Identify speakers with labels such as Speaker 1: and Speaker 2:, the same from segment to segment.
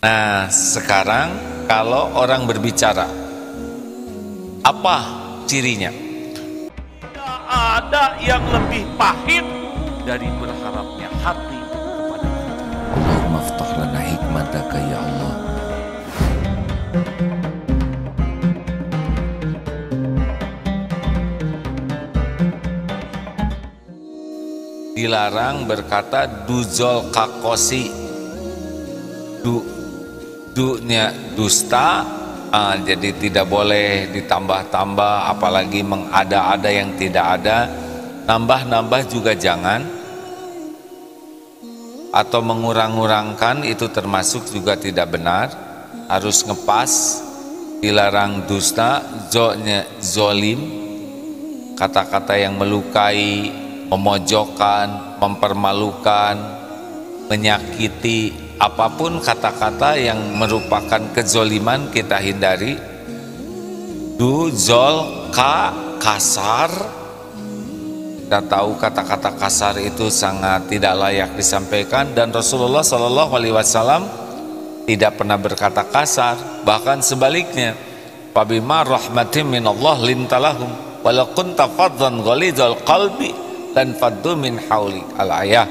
Speaker 1: Nah, sekarang kalau orang berbicara, apa cirinya?
Speaker 2: Tidak ada yang lebih pahit dari berharapnya hati kepada kita.
Speaker 3: Allahumma aftah lana hikmataka ya Allah.
Speaker 1: Dilarang berkata duzol kakosi, dunya dusta, jadi tidak boleh ditambah-tambah, apalagi mengada-ada yang tidak ada. Nambah-nambah juga jangan, atau mengurang-urangkan itu termasuk juga tidak benar. Harus ngepas. Dilarang dusta, zonya zolim, kata-kata yang melukai, memojokkan, mempermalukan, menyakiti, apapun kata-kata yang merupakan kezoliman kita hindari. Duzol kasar, kita tahu kata-kata kasar itu sangat tidak layak disampaikan, dan Rasulullah SAW tidak pernah berkata kasar, bahkan sebaliknya. Fabima rahmatin minallah lintalahum walau kunta faddan ghalidhal qalbi dan faddu min hauli. Al-ayah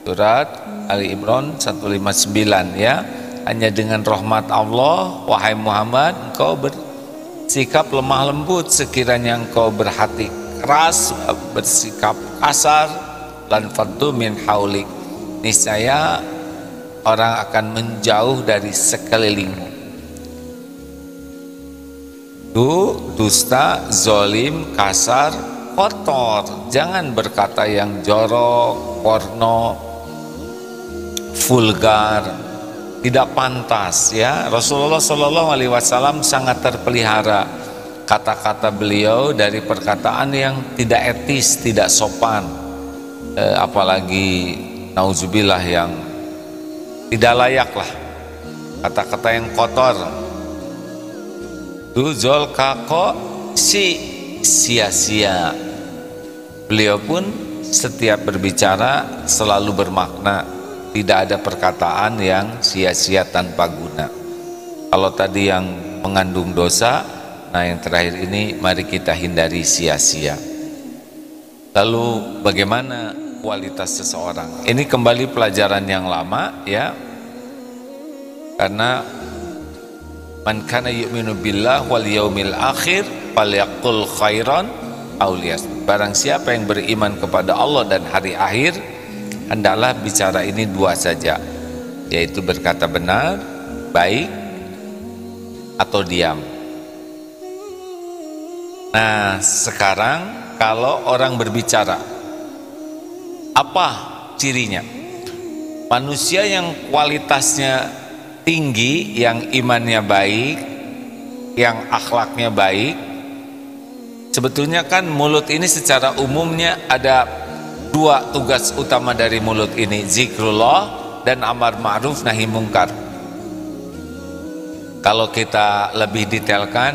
Speaker 1: surat Ali Imran 159 ya. Hanya dengan rahmat Allah wahai Muhammad engkau bersikap lemah lembut, sekiranya engkau berhati keras, bersikap kasar, lan faddu min hauli, niscaya orang akan menjauh dari sekelilingmu. Dusta, zolim, kasar, kotor. Jangan berkata yang jorok, porno, vulgar, tidak pantas ya. Rasulullah SAW sangat terpelihara kata-kata beliau dari perkataan yang tidak etis, tidak sopan, apalagi nauzubillah yang tidak layak lah, kata-kata yang kotor. Duzol kako si sia-sia. Beliau pun setiap berbicara selalu bermakna, tidak ada perkataan yang sia-sia tanpa guna. Kalau tadi yang mengandung dosa, nah yang terakhir ini mari kita hindari sia-sia. Lalu bagaimana kualitas seseorang? Ini kembali pelajaran yang lama ya, karena man kana yu'minu billah wal yaumil akhir falyaqul khairan aw liyasmut. Barang siapa yang beriman kepada Allah dan hari akhir, hendaklah bicara ini dua saja, yaitu berkata benar, baik, atau diam. Nah, sekarang kalau orang berbicara, apa cirinya? Manusia yang kualitasnya tinggi, yang imannya baik, yang akhlaknya baik, sebetulnya kan mulut ini secara umumnya ada dua tugas utama dari mulut ini, zikrullah dan amar ma'ruf nahi mungkar. Kalau kita lebih detailkan,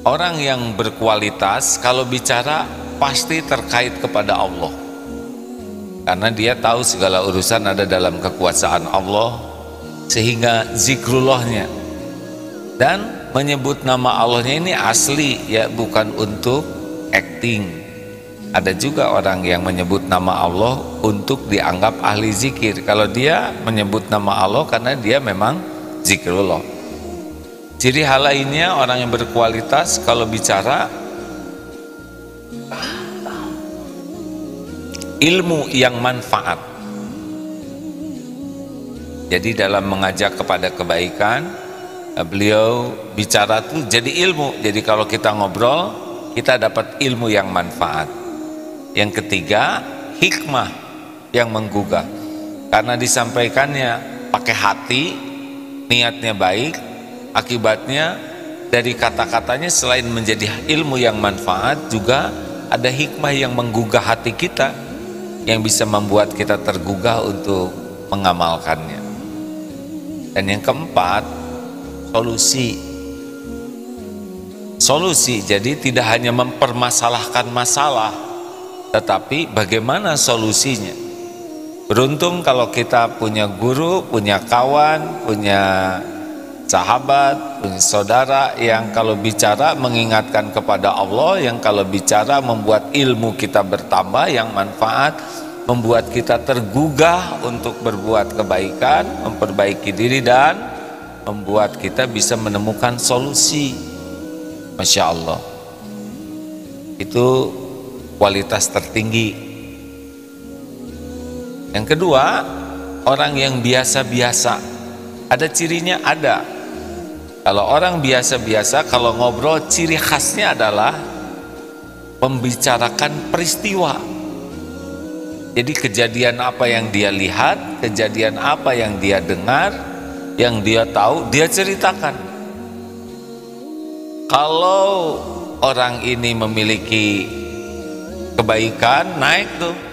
Speaker 1: orang yang berkualitas kalau bicara pasti terkait kepada Allah, karena dia tahu segala urusan ada dalam kekuasaan Allah, sehingga zikrullahnya dan menyebut nama Allahnya ini asli ya, bukan untuk acting. Ada juga orang yang menyebut nama Allah untuk dianggap ahli zikir. Kalau dia menyebut nama Allah karena dia memang zikrullah. Ciri hal lainnya orang yang berkualitas kalau bicara, ilmu yang manfaat. Jadi dalam mengajak kepada kebaikan, beliau bicara tuh jadi ilmu. Jadi kalau kita ngobrol, kita dapat ilmu yang manfaat. Yang ketiga, hikmah yang menggugah, karena disampaikannya pakai hati, niatnya baik, akibatnya dari kata-katanya selain menjadi ilmu yang manfaat, juga ada hikmah yang menggugah hati kita, yang bisa membuat kita tergugah untuk mengamalkannya. Dan yang keempat, solusi. Jadi tidak hanya mempermasalahkan masalah, tetapi bagaimana solusinya. Beruntung kalau kita punya guru, punya kawan, punya sahabat, punya saudara yang kalau bicara mengingatkan kepada Allah, yang kalau bicara membuat ilmu kita bertambah, yang manfaat, membuat kita tergugah untuk berbuat kebaikan, memperbaiki diri, dan membuat kita bisa menemukan solusi. Masya Allah, itu kualitas tertinggi. Yang kedua, orang yang biasa-biasa. Ada cirinya? Ada. Kalau orang biasa-biasa, kalau ngobrol, ciri khasnya adalah membicarakan peristiwa. Jadi kejadian apa yang dia lihat, kejadian apa yang dia dengar, yang dia tahu, dia ceritakan. Kalau orang ini memiliki kebaikan, naik tuh.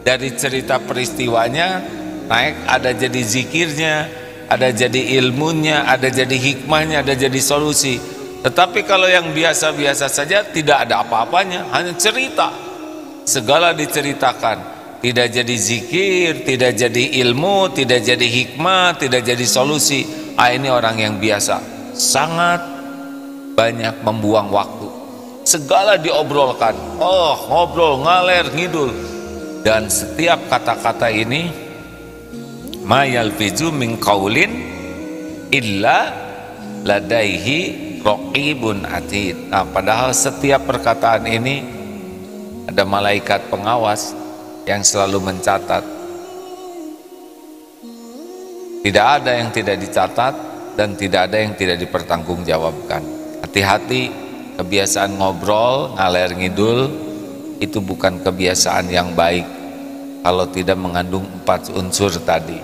Speaker 1: Dari cerita peristiwanya naik, ada jadi zikirnya, ada jadi ilmunya, ada jadi hikmahnya, ada jadi solusi. Tetapi kalau yang biasa-biasa saja, tidak ada apa-apanya, hanya cerita, segala diceritakan, tidak jadi zikir, tidak jadi ilmu, tidak jadi hikmah, tidak jadi solusi. Ini orang yang biasa, sangat banyak membuang waktu, segala diobrolkan, ngobrol ngaler ngidul. Dan setiap kata-kata ini ma yalfizu min qaulin illa ladaihi raqibun atid. Padahal setiap perkataan ini ada malaikat pengawas yang selalu mencatat. Tidak ada yang tidak dicatat dan tidak ada yang tidak dipertanggungjawabkan. Hati-hati, kebiasaan ngobrol ngaler ngidul itu bukan kebiasaan yang baik kalau tidak mengandung 4 unsur tadi.